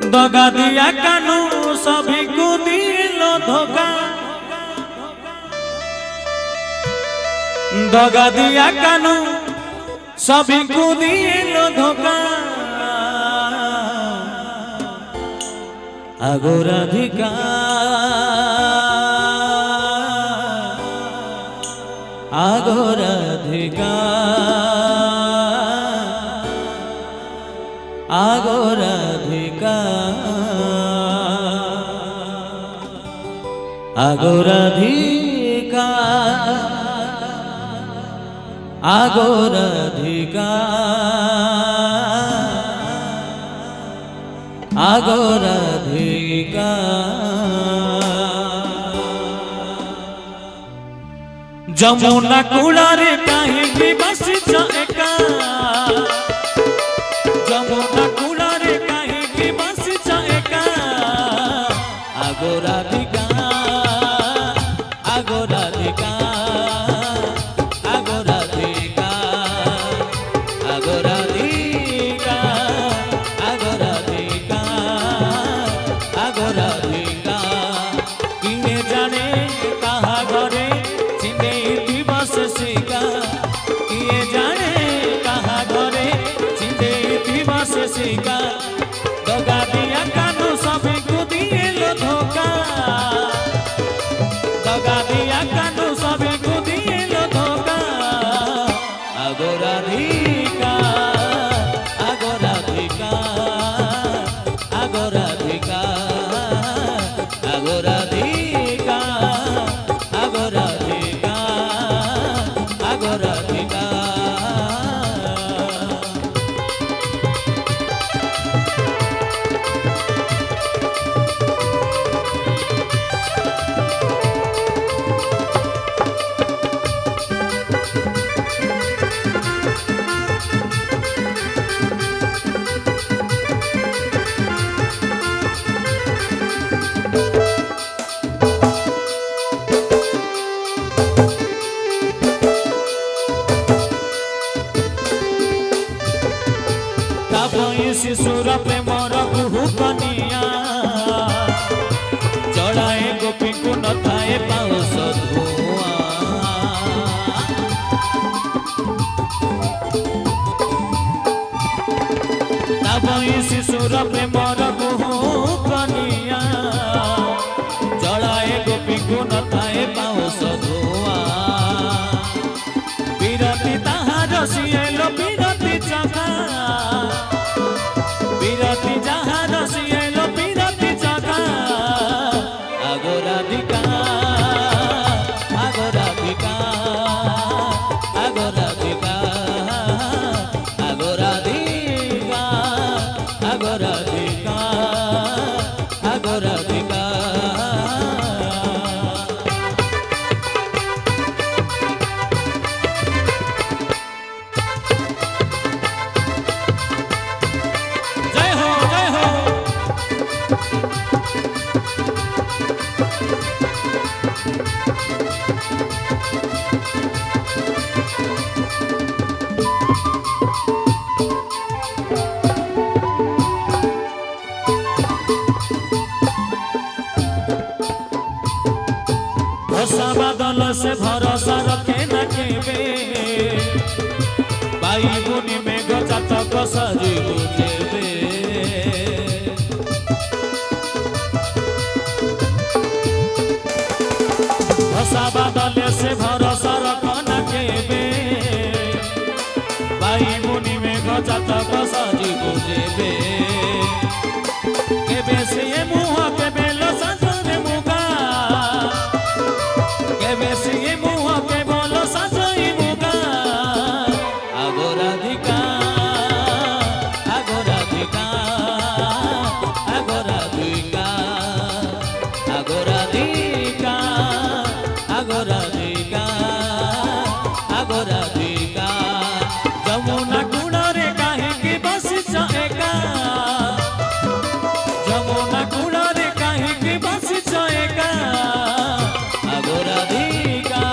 दगा दिया कानू सभी को दिलो धोखा, दगा दिया कानू सभी को दिलो धोखा। आगो राधिका आगो राधिका आगो राधिका आगो राधिका आगो राधिका आगो राधिका। जमुना कूलारे कहीं बस एका, जमुना कूलारे कहीं बस एका। आगो राधिका आगो राधिका आगो राधिका आगो राधिका आगो राधिका आगो राधिका। किने जाने कहा घरे चिने दिवस सिका, किए जाने कहा घरे चिने दिवस सिका। दगा दिया कानू सभी को दिलो धोखा, दगा दिया कानू सभी को दिलो धोखा। आगो राधिका आगो राधिका आगो राधिका आगो राधिका आगो राधिका आगो राधिका। शिशुर प्रेमर कुहू कनिया चढ़ाए गोपी को न थाए पाउस धुआ। शिशुर प्रेमर कुहू कनिया चढ़ाए गोपी को न थाए पाउस धुआ। बिरती ताहार सिएलो बिरती चका, बिरती जहान सिएलो बिरती चका। आगो राधिका आगो राधिका आगो राधिका आगो राधिका आगो राधिका आगो राधिका। बादल से भरोसा रखे न केबे, बाई बुनी में गजातक सजी बुझेबे। भसा बादल से भरोसा रख न केबे, बाई बुनी में गजातक सजी बुझेबे। केबे से मुह केबे लो सजरे मुगा, केबे से मुह के बोलो सजई मुगा। आगो राधिका आगो राधिका आगो राधिका आगो राधिका आगो राधिका आगो राधिका। जमुना कूड़े काहे की बस एका, जमुना कूड़े काहे की बस एका। आगो राधिका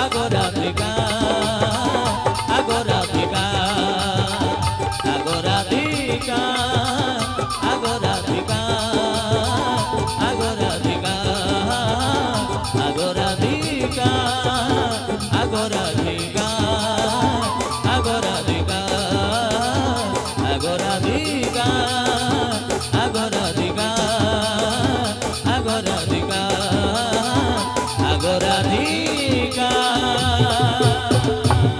आगो राधिका आगो राधिका आगो राधिका आगो ধরার